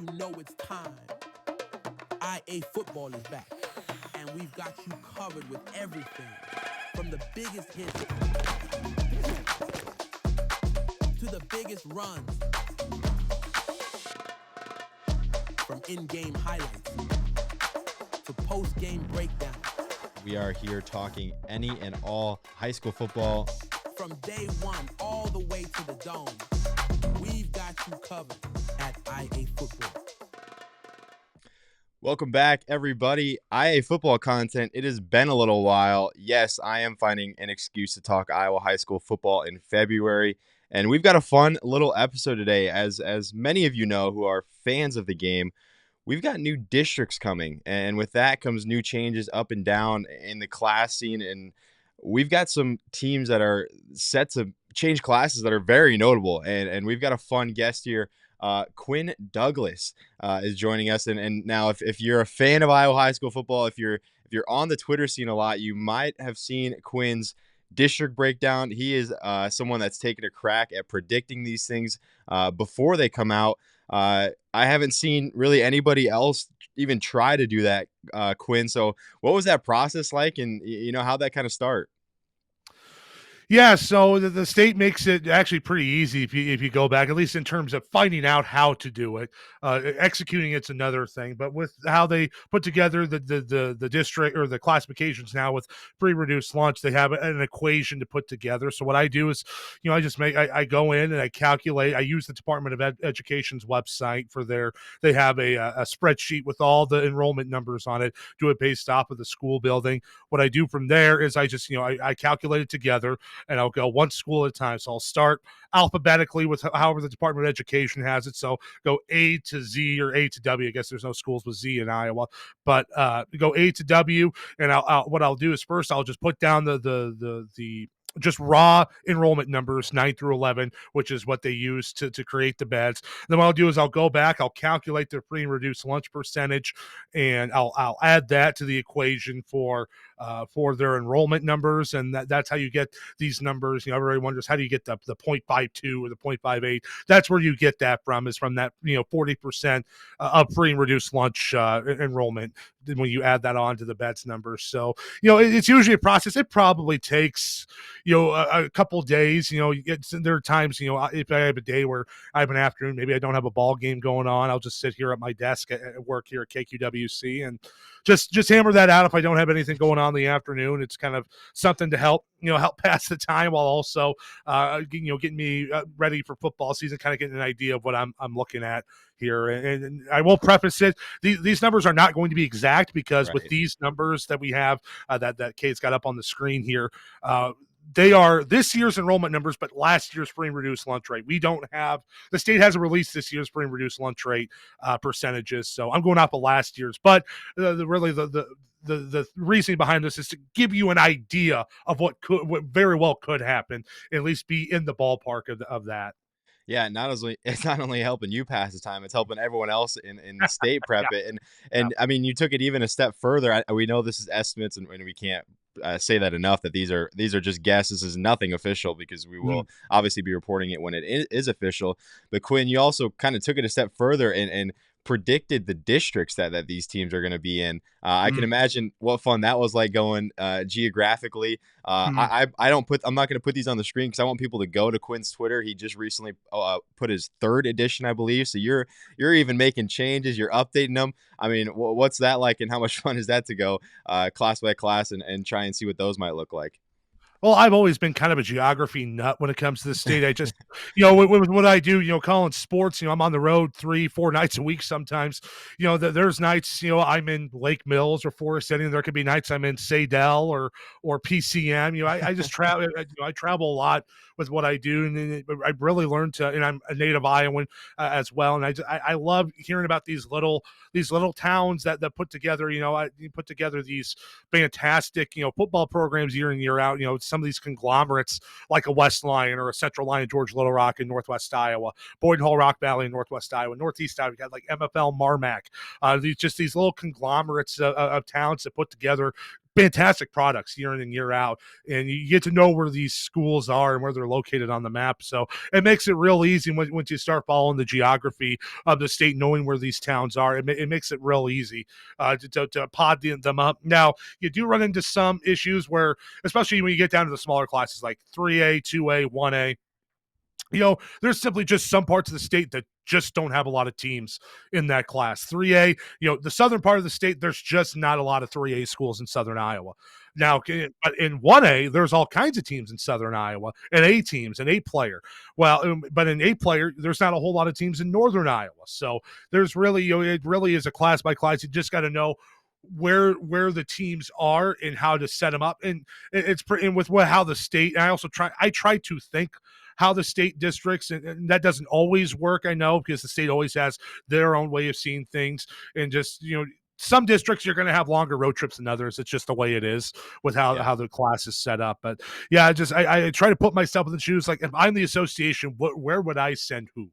you know it's time. IAfootball is back, and we've got you covered with everything from the biggest hits to the biggest runs, from in-game highlights to post-game breakdowns. We are here talking any and all high school football. From day one all the way to the dome, we've got you covered at IAfootball. Welcome back, everybody. IAfootball content. It has been a little while. Yes, I am finding an excuse to talk Iowa high school football in February. And we've got a fun little episode today. As many of you know who are fans of the game, we've got new districts coming. And with that comes new changes up and down in the class scene. And we've got some teams that are set to change classes that are very notable. And we've got a fun guest here. Quinn Douglas is joining us. And now if you're a fan of Iowa high school football, if you're on the Twitter scene a lot, you might have seen Quinn's district breakdown. He is someone that's taken a crack at predicting these things before they come out. I haven't seen really anybody else even try to do that, Quinn. So what was that process like, and how'd that kind of start? Yeah, so the state makes it actually pretty easy if you go back, at least in terms of finding out how to do it. Executing it's another thing, but with how they put together the district or the classifications now with pre-reduced lunch, they have an equation to put together. So what I do is, I go in and I calculate. I use the Department of Education's website for they have a spreadsheet with all the enrollment numbers on it. Do it based off of the school building. What I do from there is I just I calculate it together. And I'll go one school at a time. So I'll start alphabetically with however the Department of Education has it. So go A to Z or A to W. I guess there's no schools with Z in Iowa, but go A to W. And what I'll do is first I'll just put down the just raw enrollment numbers 9 through 11, which is what they use to create the beds. Then what I'll do is I'll go back, I'll calculate their free and reduced lunch percentage, and I'll add that to the equation for their enrollment numbers, and that's how you get these numbers. Everybody wonders, how do you get the 0.52 or the 0.58? That's where you get that from, is from that 40% of free and reduced lunch enrollment when you add that on to the beds numbers. So it's usually a process. It probably takes a couple days. There are times if I have a day where I have an afternoon, maybe I don't have a ball game going on, I'll just sit here at my desk at work here at KQWC and just hammer that out. If I don't have anything going on in the afternoon, it's kind of something to help pass the time while also getting me ready for football season, kind of getting an idea of what I'm looking at here. And I will preface it, these numbers are not going to be exact, because Right. with these numbers that we have that Kate's got up on the screen here, they are this year's enrollment numbers, but last year's free and reduced lunch rate. We don't have, the state hasn't released this year's free and reduced lunch rate percentages, so I'm going off of last year's. But the reasoning behind this is to give you an idea of what very well could happen, at least be in the ballpark of that. Yeah, it's not only helping you pass the time, it's helping everyone else in the state prep Yeah. it. And I mean, you took it even a step further. We know this is estimates, and we can't say that enough, that these are just guesses. This is nothing official, because we will obviously be reporting it when it is official. But Quinn, you also kind of took it a step further and predicted the districts that these teams are going to be in. I can imagine what fun that was like, going geographically. I'm not going to put these on the screen because I want people to go to Quinn's Twitter. He just recently put his 3rd edition, I believe. So you're even making changes. You're updating them. I mean, what's that like, and how much fun is that to go class by class and try and see what those might look like? Well, I've always been kind of a geography nut when it comes to the state. I just, with what I do, calling sports, I'm on the road 3-4 nights a week sometimes. There's nights, I'm in Lake Mills or Forest City, and there could be nights I'm in Sadell or PCM. I just travel. I travel a lot with what I do, and I really learned to. And I'm a native Iowan as well, and I love hearing about these little towns that put together. You put together these fantastic football programs year in year out. Some of these conglomerates like a West Lion or a Central Lion, George Little Rock in Northwest Iowa, Boyden Hall Rock Valley in Northwest Iowa, Northeast Iowa. We got like MFL Marmac. These little conglomerates of towns that put together fantastic products year in and year out, and you get to know where these schools are and where they're located on the map. So it makes it real easy once you start following the geography of the state, knowing where these towns are. It makes it real easy to pod them up. Now, you do run into some issues where, especially when you get down to the smaller classes like 3A, 2A, 1A, there's simply just some parts of the state that just don't have a lot of teams in that class. 3A, the southern part of the state, there's just not a lot of 3A schools in southern Iowa. Now, but in 1A, there's all kinds of teams in southern Iowa, and A teams, and 8-player. Well, but in 8-player, there's not a whole lot of teams in northern Iowa. So there's really, it really is a class by class. You just got to know where the teams are and how to set them up. And and with how the state, and I try to think how the state districts, and that doesn't always work, I know, because the state always has their own way of seeing things. And just, some districts you're going to have longer road trips than others. It's just the way it is with how the class is set up. But yeah, I try to put myself in the shoes. Like, if I'm the association, where would I send who?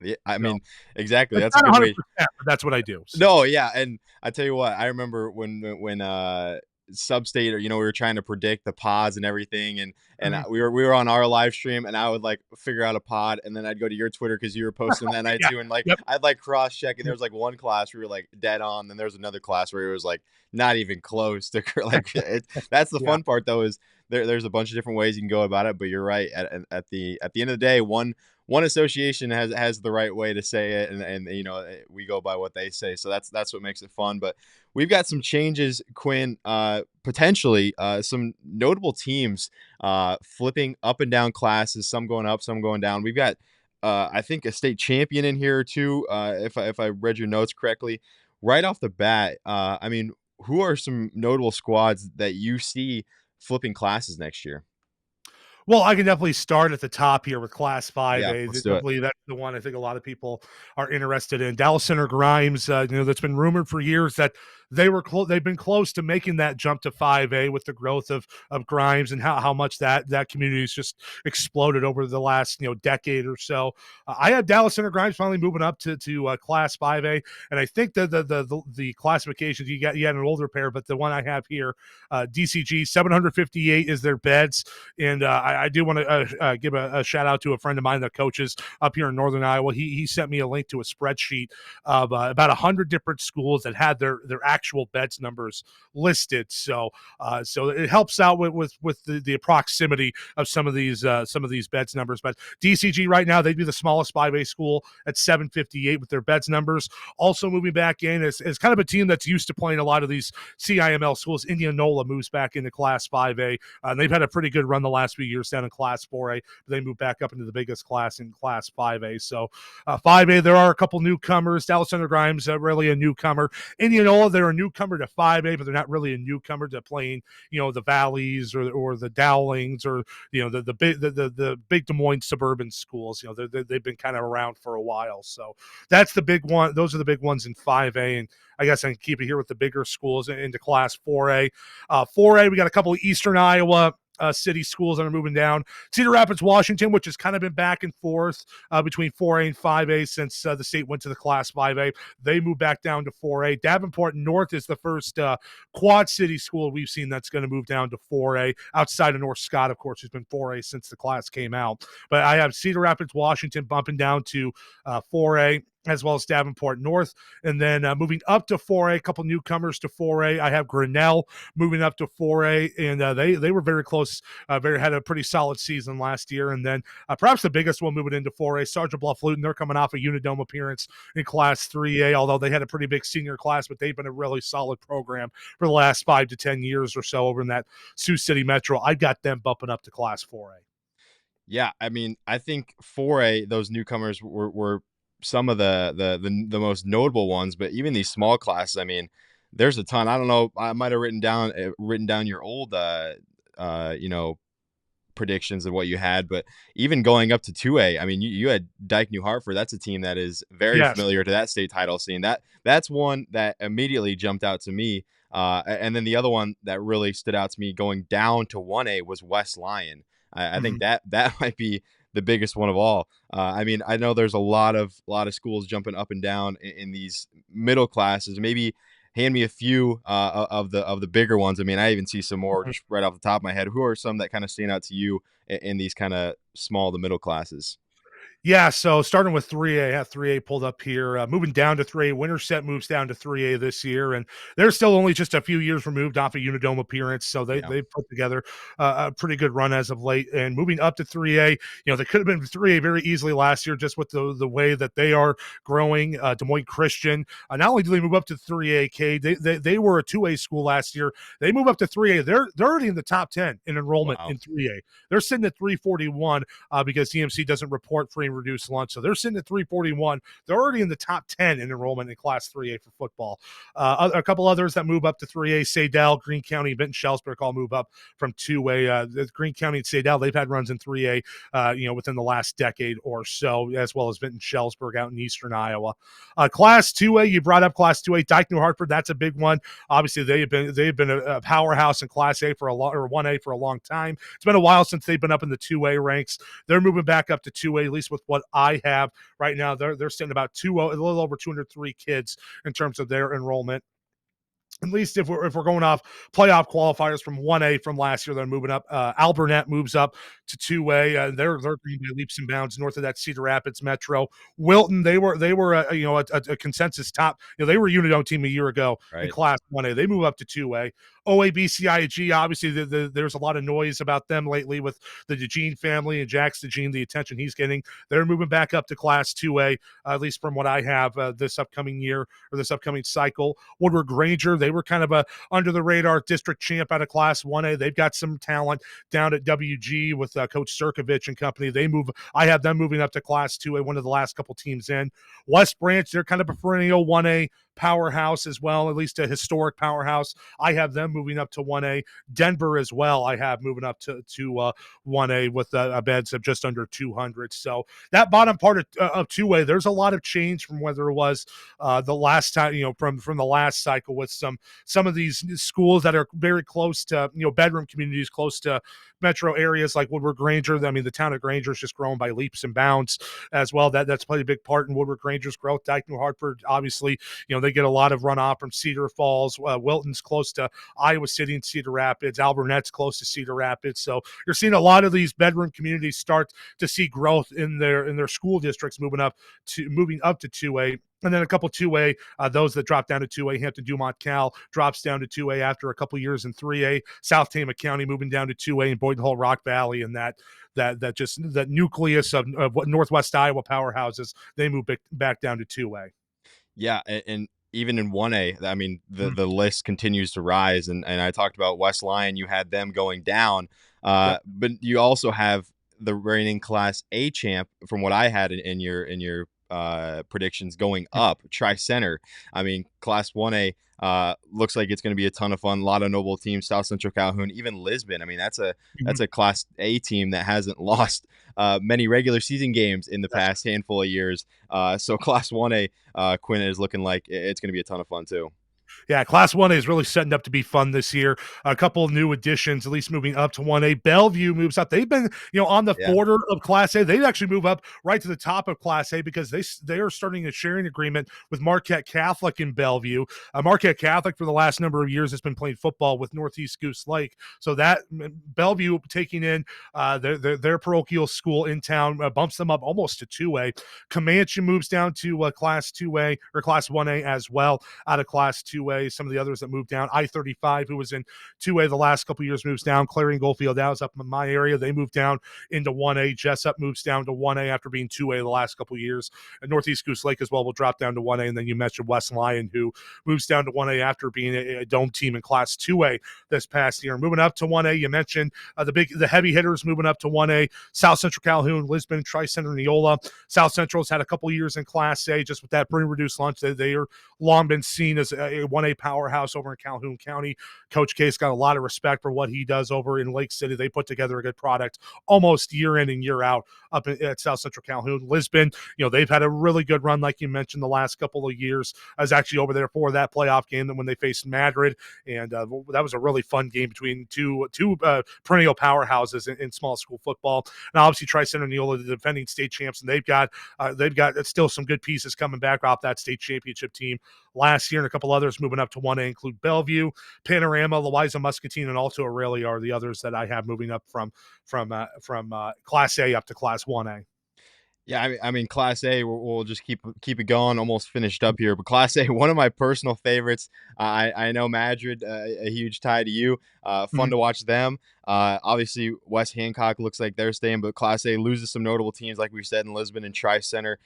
Yeah, I mean, exactly. It's That's a not good way. 100%, but that's what I do. So. No, yeah, and I tell you what, I remember when Substate, or we were trying to predict the pods and everything, and Mhm. we were on our live stream, and I would like figure out a pod, and then I'd go to your Twitter because you were posting that night Yeah. too, and like Yep. I'd like cross check, and there was like one class where we were like dead on, then there was another class where it was like not even close to like that's the Yeah. fun part though, is there's a bunch of different ways you can go about it, but you're right, at the end of the day, one association has the right way to say it, and we go by what they say, so that's what makes it fun. But we've got some changes, Quinn, potentially some notable teams flipping up and down classes, some going up, some going down. We've got I think a state champion in here too, if I read your notes correctly. Right off the bat, I mean, who are some notable squads that you see flipping classes next year? Well, I can definitely start at the top here with Class Yeah, 5A. let's do it. Definitely, that's the one I think a lot of people are interested in. Dallas Center Grimes, that's been rumored for years that they've been close to making that jump to 5A with the growth of Grimes and how much that community has just exploded over the last decade or so. I have Dallas Center Grimes finally moving up to Class 5A, and I think the classifications you had an older pair, but the one I have here, DCG 758 is their beds. And I do want to give a shout out to a friend of mine that coaches up here in Northern Iowa. He sent me a link to a spreadsheet of about 100 different schools that had their actual beds numbers listed. So it helps out with the proximity of some of these beds numbers. But DCG right now, they'd be the smallest 5A school at 758 with their beds numbers. Also moving back in is kind of a team that's used to playing a lot of these CIML schools. Indianola moves back into Class 5A. They've had a pretty good run the last few years down in Class 4A, but they moved back up into the biggest class in Class 5A. So 5A, there are a couple newcomers. Dallas Center Grimes, really a newcomer. Indianola, they're a newcomer to 5A, but they're not really a newcomer to playing, the Valleys or the Dowlings or the big Des Moines suburban schools. They've been kind of around for a while. So that's the big one. Those are the big ones in 5A, and I guess I can keep it here with the bigger schools into Class 4A. 4A, we got a couple of Eastern Iowa city schools that are moving down. Cedar Rapids, Washington, which has kind of been back and forth between 4A and 5A since the state went to the Class 5A. They moved back down to 4A. Davenport North is the first quad city school we've seen that's going to move down to 4A, outside of North Scott, of course, who's been 4A since the class came out. But I have Cedar Rapids, Washington bumping down to 4A, as well as Davenport North. And then moving up to 4A, a couple newcomers to 4A. I have Grinnell moving up to 4A, and they were very close, had a pretty solid season last year. And then perhaps the biggest one moving into 4A, Sergeant Bluff Luton. They're coming off a Unidome appearance in Class 3A, although they had a pretty big senior class, but they've been a really solid program for the last 5 to 10 years or so over in that Sioux City Metro. I got them bumping up to Class 4A. Yeah, I mean, I think 4A, those newcomers were some of the most notable ones, but even these small classes, I mean, there's a ton. I don't know. I might have written down your old predictions of what you had, but even going up to 2A, I mean, you had Dyke New Hartford. That's a team that is very familiar to that state title scene. That's one that immediately jumped out to me. And then the other one that really stood out to me going down to 1A was West Lyon. I think that might be the biggest one of all. I mean, I know there's a lot of schools jumping up and down in these middle classes. Maybe hand me a few of the bigger ones. I mean, I even see some more just right off the top of my head. Who are some that kind of stand out to you in these kind of small to middle classes? Yeah, so starting with 3A, I have 3A pulled up here. Moving down to 3A, Winterset moves down to 3A this year, and they're still only just a few years removed off a Unidome appearance, so Yeah. they put together a pretty good run as of late. And moving up to 3A, they could have been 3A very easily last year, just with the way that they are growing. Des Moines Christian, not only do they move up to 3AK, they were a 2A school last year. They move up to 3A. They're already in the top 10 in enrollment Wow. in 3A. They're sitting at 341 because DMC doesn't report free and reduced lunch. So they're sitting at 341. They're already in the top 10 in enrollment in Class 3A for football. A couple others that move up to 3A, Sadell, Greene County, Benton Shellsburg all move up from 2A. Greene County and Sadell, they've had runs in 3A, within the last decade or so, as well as Benton Shellsburg out in eastern Iowa. Class 2A, you brought up Class 2A, Dyke New Hartford, that's a big one. Obviously, they've been a powerhouse in Class A for a long, or 1A for a long time. It's been a while since they've been up in the 2A ranks. They're moving back up to 2A, at least with what I have right now. They're sitting about a little over 203 kids in terms of their enrollment. At least if we're going off playoff qualifiers from 1A from last year, they're moving up. Alburnett moves up to 2A. They're going by leaps and bounds north of that Cedar Rapids Metro. Wilton, they were a consensus top. They were a Unidome team a year ago in Right. Class 1A. They move up to 2A. OABCIG, obviously, there's a lot of noise about them lately with the DeJean family and Jax DeJean, the attention he's getting. They're moving back up to Class 2A, at least from what I have this upcoming year or this upcoming cycle. Woodward Granger, they were kind of a under the radar district champ out of Class 1A. They've got some talent down at WG with Coach Sirkovich and company. I have them moving up to Class 2A, one of the last couple teams in. West Branch, they're kind of a perennial 1A powerhouse as well, at least a historic powerhouse. I have them moving up to 1A. Denver as well, I have moving up to 1A with a beds of just under 200. So that bottom part of 2A, there's a lot of change from whether it was the last time, from the last cycle, with some of these schools that are very close to, bedroom communities close to metro areas like Woodward Granger. I mean, the town of Granger is just growing by leaps and bounds as well. That's played a big part in Woodward Granger's growth. Dyke New Hartford, obviously, they get a lot of runoff from Cedar Falls. Wilton's close to Iowa City and Cedar Rapids. Alburnett's close to Cedar Rapids. So you're seeing a lot of these bedroom communities start to see growth in their school districts moving up to 2A. And then a couple 2A, those that drop down to 2A, Hampton Dumont Cal drops down to 2A after a couple years in 3A. South Tama County moving down to 2A, and Boyden Hull Rock Valley, and that nucleus of what Northwest Iowa powerhouses, they move back down to 2A. Yeah, and even in 1A, I mean, the list continues to rise. And I talked about West Lyon, you had them going down, Yep. but you also have the reigning Class A champ, from what I had in your predictions, going up, Tri-Center. I mean, Class 1A looks like it's going to be a ton of fun. A lot of noble teams, South Central Calhoun, even Lisbon. I mean, that's a Class A team that hasn't lost many regular season games in the past handful of years. So Class 1A, Quinn, is looking like it's going to be a ton of fun too. Yeah, Class 1A is really setting up to be fun this year. A couple of new additions, at least moving up to 1A. Bellevue moves up. They've been, on the Yeah. border of Class A. They actually move up right to the top of Class A because they are starting a sharing agreement with Marquette Catholic in Bellevue. Marquette Catholic for the last number of years has been playing football with Northeast Goose Lake. So that Bellevue taking in their parochial school in town bumps them up almost to 2A. Comanche moves down to Class 2A or Class 1A as well out of Class 2A. Some of the others that moved down, I-35, who was in 2A the last couple of years, moves down. Clarion Goldfield, that was up in my area. They moved down into 1A. Jessup moves down to 1A after being 2A the last couple of years. And Northeast Goose Lake as well will drop down to 1A. And then you mentioned West Lyon, who moves down to 1A after being a dome team in Class 2A this past year. Moving up to 1A, you mentioned the heavy hitters moving up to 1A. South Central Calhoun, Lisbon, Tri-Center, Neola. South Central's had a couple years in Class A just with that free reduced lunch. They are long been seen as a 1A powerhouse over in Calhoun County. Coach Case got a lot of respect for what he does over in Lake City. They put together a good product almost year in and year out up at South Central Calhoun. Lisbon, they've had a really good run, like you mentioned, the last couple of years. I was actually over there for that playoff game when they faced Madrid, and that was a really fun game between two perennial powerhouses in small school football. And obviously Tri-Center Neola, the defending state champs, and they've got still some good pieces coming back off that state championship team last year, and a couple others Those moving up to 1A include Bellevue, Panorama, Louisa Muscatine, and Alto Aurelia are the others that I have moving up from Class A up to Class 1A. Yeah, I mean, Class A, we'll just keep it going. Almost finished up here, but Class A, one of my personal favorites. I know Madrid, a huge tie to you. Fun Mhm. to watch them. Obviously, West Hancock looks like they're staying, but Class A loses some notable teams, like we said, in Lisbon and Tri Center.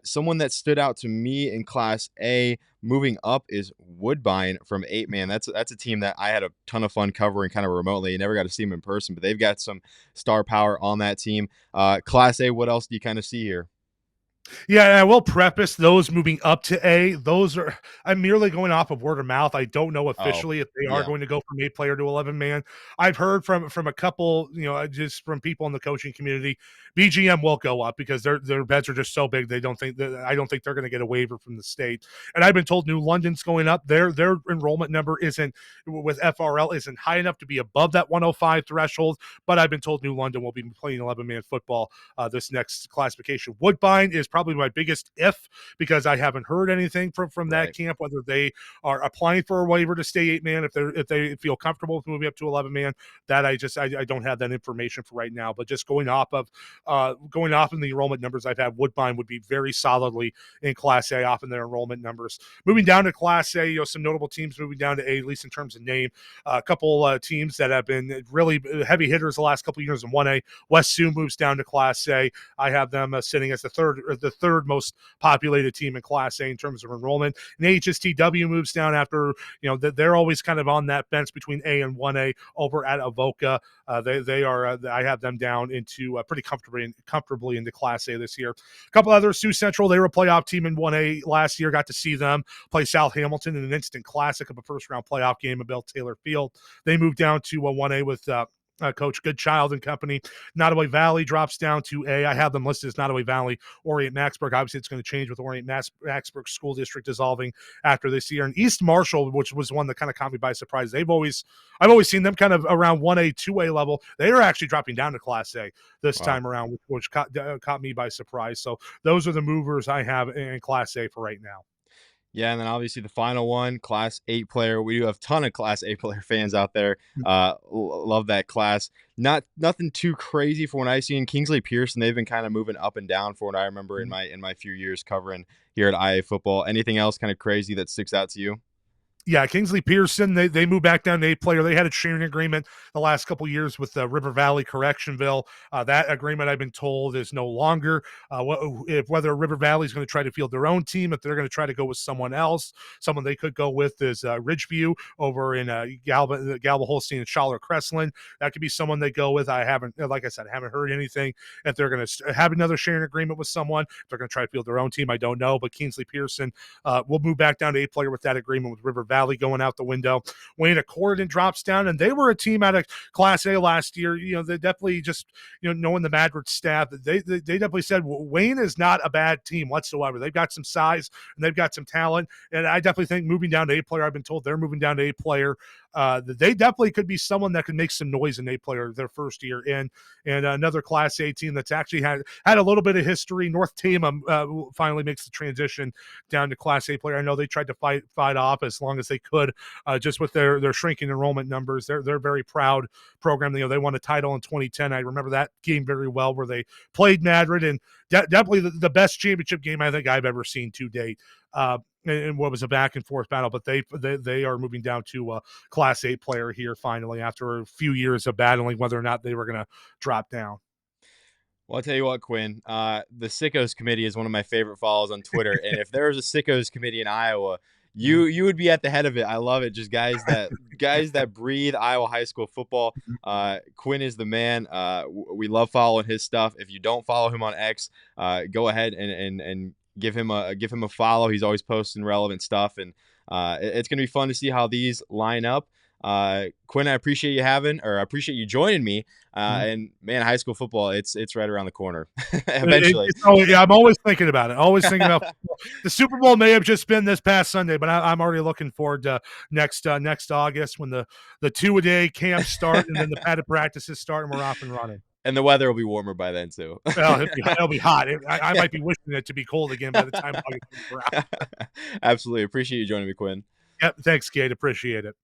Someone that stood out to me in Class A moving up is Woodbine from 8-man. That's a team that I had a ton of fun covering kind of remotely. You never got to see them in person, but they've got some star power on that team. Class A, what else do you kind of see here? Yeah, and I will preface those moving up to A. Those are I'm merely going off of word of mouth. I don't know Oh, officially if they are yeah, going to go from 8 player to 11 man. I've heard from a couple, just from people in the coaching community, BGM will go up because their bets are just so big. They don't think that I don't think they're going to get a waiver from the state. And I've been told New London's going up. Their enrollment number isn't with FRL isn't high enough to be above that 105 threshold. But I've been told New London will be playing 11-man football this next classification. Woodbine is probably my biggest if because I haven't heard anything from that right. camp, whether they are applying for a waiver to stay 8-man, if they feel comfortable with moving up to 11-man. That I don't have that information for right now. But just going off in the enrollment numbers I've had, Woodbine would be very solidly in Class A off in their enrollment numbers. Moving down to Class A, some notable teams moving down to A, at least in terms of name. A couple teams that have been really heavy hitters the last couple of years in 1A. West Sioux moves down to Class A. I have them sitting as the third most populated team in Class A in terms of enrollment. And HSTW moves down after they're always kind of on that fence between A and 1A over at Avoca. They are I have them down into pretty comfortably into Class A this year. A couple other Sioux Central, they were a playoff team in 1A last year. Got to see them play South Hamilton in an instant classic of a first round playoff game at Bell Taylor Field. They moved down to 1A with Coach Goodchild and company. Nottoway Valley drops down to A. I have them listed as Nottoway Valley, Orient Maxburg. Obviously, it's going to change with Orient Maxburg School District dissolving after this year. And East Marshall, which was one that kind of caught me by surprise. I've always seen them kind of around 1A, 2A level. They are actually dropping down to Class A this Wow. time around, which caught me by surprise. So those are the movers I have in Class A for right now. Yeah, and then obviously the final one, Class 8 player. We do have a ton of Class 8 player fans out there. Love that class. Nothing too crazy for what I see in Kingsley Pearson. They've been kind of moving up and down for what I remember in my few years covering here at IAfootball. Anything else kind of crazy that sticks out to you? Yeah, Kingsley Pearson, they moved back down to 8 player. They had a sharing agreement the last couple of years with River Valley Correctionville. That agreement, I've been told, is no longer. Whether River Valley is going to try to field their own team, if they're going to try to go with someone else, someone they could go with is Ridgeview over in Galva Holstein and Schaller Crestland. That could be someone they go with. Like I said, I haven't heard anything. If they're going to have another sharing agreement with someone, if they're going to try to field their own team, I don't know. But Kingsley Pearson will move back down to 8 player with that agreement with River Valley going out the window. Wayne Accordon drops down, and they were a team out of Class A last year. They definitely just, knowing the Madrid staff, they definitely said Wayne is not a bad team whatsoever. They've got some size and they've got some talent, and I definitely think moving down to 8 player, I've been told they're moving down to 8 player. They definitely could be someone that could make some noise in 8 player their first year in. And another Class A team that's actually had a little bit of history. North Tama finally makes the transition down to Class A player. I know they tried to fight off as long as they could, just with their shrinking enrollment numbers. They're very proud program. They won a title in 2010. I remember that game very well, where they played Madrid, and definitely the best championship game I think I've ever seen to date. And what was a back and forth battle, but they are moving down to a Class 8 player here finally after a few years of battling whether or not they were going to drop down. Well, I'll tell you what, Quinn. The Sickos Committee is one of my favorite follows on Twitter, and if there was a Sickos Committee in Iowa, you would be at the head of it. I love it. Just guys that breathe Iowa high school football. Quinn is the man. We love following his stuff. If you don't follow him on X, go ahead and give him a follow. He's always posting relevant stuff, and it's gonna be fun to see how these line up. Quinn, I appreciate you joining me. And man, high school football, it's right around the corner. Eventually. I'm always thinking about it. Always thinking about the Super Bowl may have just been this past Sunday, but I'm already looking forward to next August when the 2-a-day camps start and then the padded practices start and we're off and running. And the weather will be warmer by then too. Well, it'll be hot. I might be wishing it to be cold again by the time August comes around. Absolutely. Appreciate you joining me, Quinn. Yep. Thanks, Kate. Appreciate it.